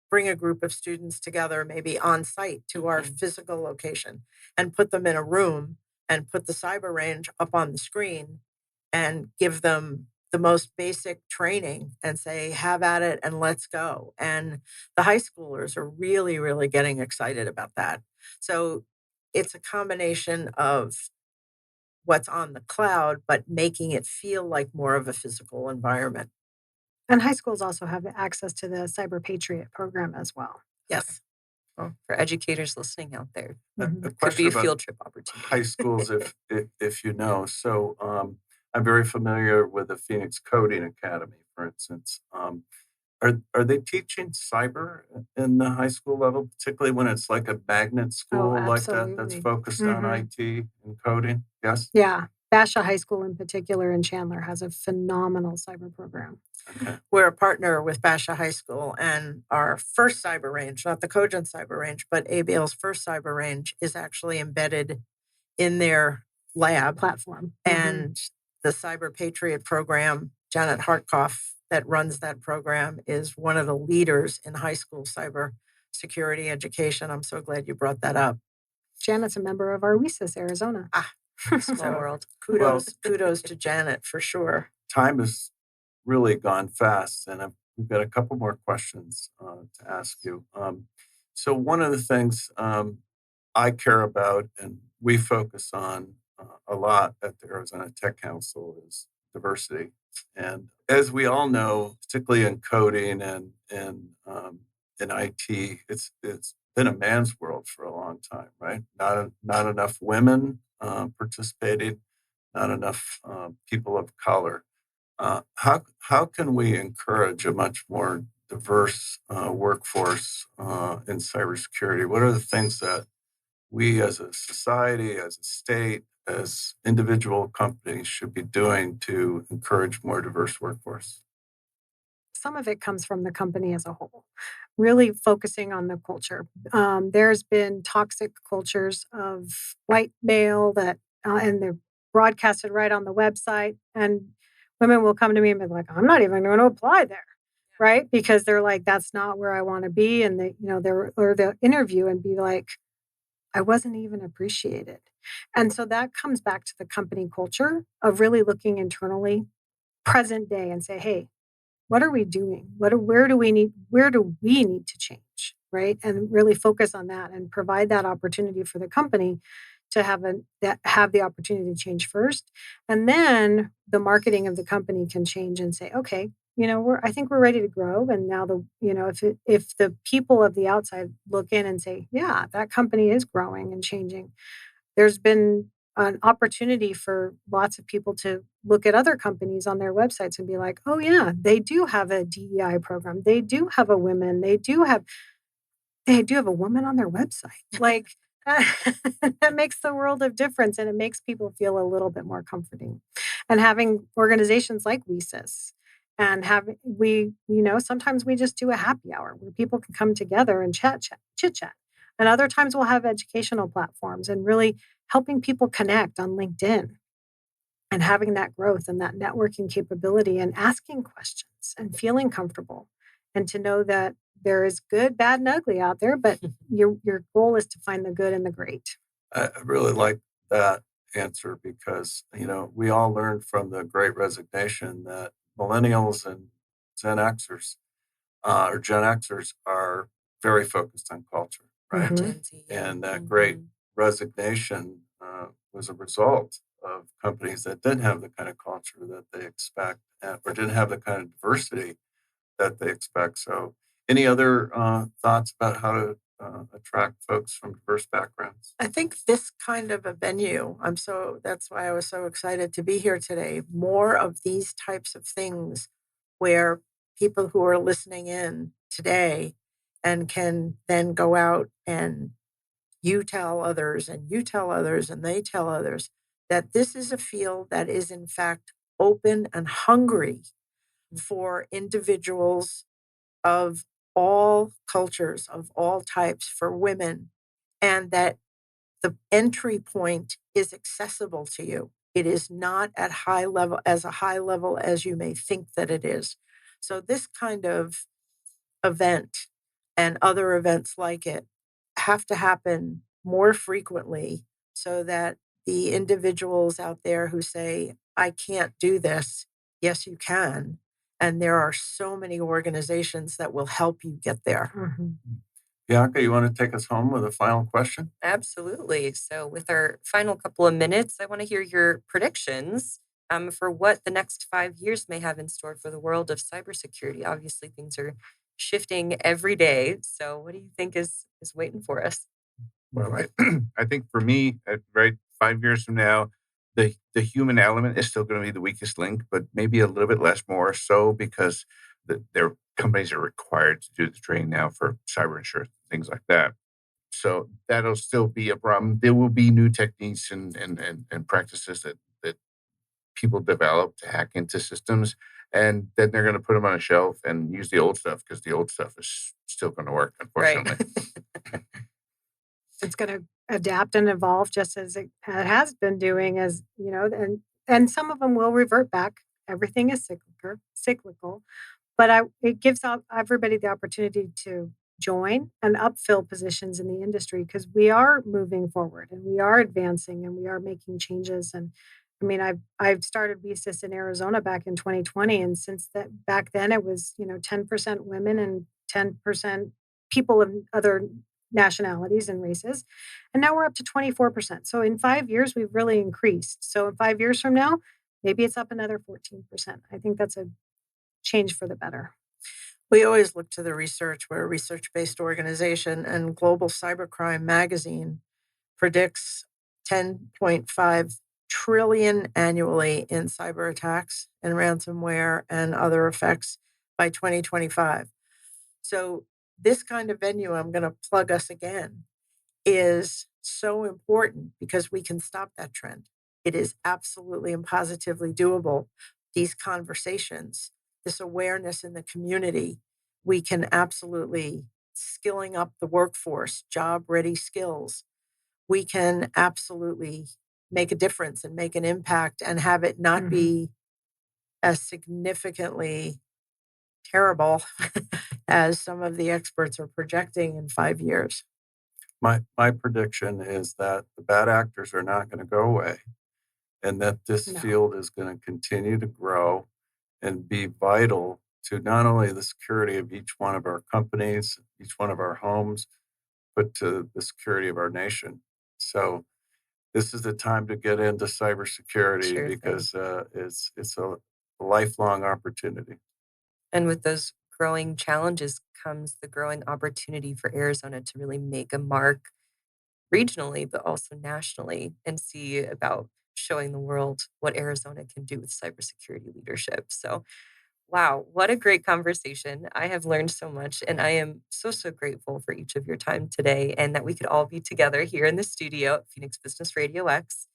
D: bring a group of students together, maybe on site to our physical location, and put them in a room and put the cyber range up on the screen and give them the most basic training and say, have at it and let's go. And the high schoolers are really, really getting excited about that. So it's a combination of what's on the cloud, but making it feel like more of a physical environment.
C: And high schools also have access to the Cyber Patriot program as well.
D: Yes.
B: Well, for educators listening out there,
F: A
B: could be
F: question
B: a
F: about
B: field trip opportunity.
F: high schools, if you know. So I'm very familiar with the Phoenix Coding Academy, for instance. Are they teaching cyber in the high school level, particularly when it's like a magnet school like that that's
C: absolutely.
F: focused on IT and coding? Yes?
C: Yeah. Basha High School in particular in Chandler has a phenomenal cyber program.
F: Okay.
D: We're a partner with Basha High School, and our first cyber range, not the Cogent cyber range, but ABL's first cyber range is actually embedded in their lab.
C: Platform.
D: And the Cyber Patriot program, Janet Hartkoff, that runs that program, is one of the leaders in high school cyber security education. I'm so glad you brought that up.
C: Janet's a member of our WESIS Arizona.
B: Small
D: So
B: world.
D: kudos to Janet for sure.
F: Time has really gone fast, and we've got a couple more questions to ask you. So one of the things I care about and we focus on a lot at the Arizona Tech Council is diversity. And as we all know, particularly in coding and in IT, it's been a man's world for a long time, right? Not enough women participating, not enough people of color. How can we encourage a much more diverse workforce in cybersecurity? What are the things that we as a society, as a state, as individual companies should be doing to encourage more diverse workforce?
C: Some of it comes from the company as a whole, really focusing on the culture. There's been toxic cultures of white male that, and they're broadcasted right on the website. And women will come to me and be like, I'm not even going to apply there. Right. Because they're like, that's not where I want to be. And they'll interview and be like, I wasn't even appreciated. And so that comes back to the company culture of really looking internally, present day, and say, hey, what are we doing? Where do we need to change, right? And really focus on that and provide that opportunity for the company to have the opportunity to change first. And then the marketing of the company can change and say, okay, I think we're ready to grow. And now if the people of the outside look in and say, yeah, that company is growing and changing, there's been an opportunity for lots of people to look at other companies on their websites and be like, oh yeah, they do have a DEI program. They do have a women. They do have a woman on their website. Like that makes the world of difference, and it makes people feel a little bit more comforting. And having organizations like WESIS and sometimes we just do a happy hour where people can come together and chit chat. And other times we'll have educational platforms and really helping people connect on LinkedIn and having that growth and that networking capability and asking questions and feeling comfortable and to know that there is good, bad, and ugly out there, but your goal is to find the good and the great.
F: I really like that answer because, we all learned from the Great Resignation that millennials and Gen Xers or Gen Xers are very focused on culture, right?
D: Gen Z.
F: And that Great Resignation was a result of companies that didn't have the kind of culture that they expect or didn't have the kind of diversity that they expect. So any other thoughts about how to attract folks from diverse backgrounds?
D: I think this kind of a venue, that's why I was so excited to be here today. More of these types of things where people who are listening in today and can then go out and you tell others and you tell others and they tell others that this is a field that is in fact open and hungry for individuals of all cultures, of all types, for women, and that the entry point is accessible to you. It is not at a high level as you may think that it is. So this kind of event and other events like it have to happen more frequently so that the individuals out there who say, I can't do this, yes, you can. And there are so many organizations that will help you get there.
F: Bianca, you want to take us home with a final question?
B: Absolutely. So, with our final couple of minutes, I want to hear your predictions for what the next 5 years may have in store for the world of cybersecurity. Obviously, things are shifting every day. So, what do you think is waiting for us?
E: Well, I think for me, right, 5 years from now, the human element is still going to be the weakest link, but maybe a little bit less more so because their companies are required to do the training now for cyber insurance, things like that. So that'll still be a problem. There will be new techniques and practices that people develop to hack into systems, and then they're going to put them on a shelf and use the old stuff because the old stuff is still going to work,
B: Right.
E: unfortunately.
C: It's going to adapt and evolve just as it has been doing, as you know, and some of them will revert back. Everything is cyclical, but it gives everybody the opportunity to join and upfill positions in the industry because we are moving forward and we are advancing and we are making changes. And I mean, I've started BSIS in Arizona back in 2020, and since that back then it was 10% women and 10% people of other nationalities and races, and now we're up to 24%. So in 5 years we've really increased. So in 5 years from now, maybe it's up another 14%. I think that's a change for the better.
D: We always look to the research. We're a research-based organization, and Global Cybercrime magazine predicts 10.5 trillion annually in cyber attacks and ransomware and other effects by 2025. So this kind of venue, I'm going to plug us again, is so important because we can stop that trend. It is absolutely and positively doable. These conversations, this awareness in the community, we can absolutely skilling up the workforce, job ready skills. We can absolutely make a difference and make an impact and have it not be as significantly terrible as some of the experts are projecting in 5 years.
F: My prediction is that the bad actors are not going to go away and that this field is going to continue to grow and be vital to not only the security of each one of our companies, each one of our homes, but to the security of our nation. So this is the time to get into cybersecurity because it's a lifelong opportunity.
B: And with those growing challenges comes the growing opportunity for Arizona to really make a mark regionally, but also nationally, and see about showing the world what Arizona can do with cybersecurity leadership. So, wow, what a great conversation. I have learned so much, and I am so grateful for each of your time today and that we could all be together here in the studio at Phoenix Business Radio X.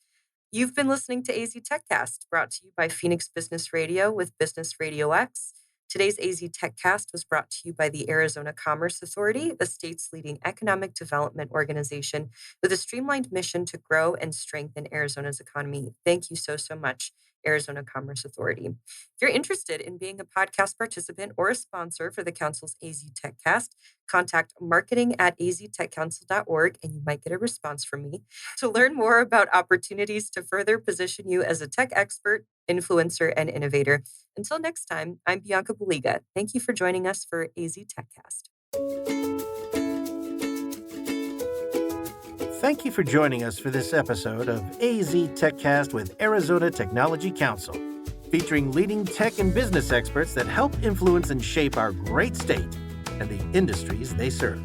B: You've been listening to AZ TechCast, brought to you by Phoenix Business Radio with Business Radio X. Today's AZ TechCast was brought to you by the Arizona Commerce Authority, the state's leading economic development organization with a streamlined mission to grow and strengthen Arizona's economy. Thank you so much, Arizona Commerce Authority. If you're interested in being a podcast participant or a sponsor for the Council's AZ TechCast, contact marketing@aztechcouncil.org and you might get a response from me. To learn more about opportunities to further position you as a tech expert, influencer, and innovator. Until next time, I'm Bianca Baliga. Thank you for joining us for AZ TechCast.
A: Thank you for joining us for this episode of AZ TechCast with Arizona Technology Council, featuring leading tech and business experts that help influence and shape our great state and the industries they serve.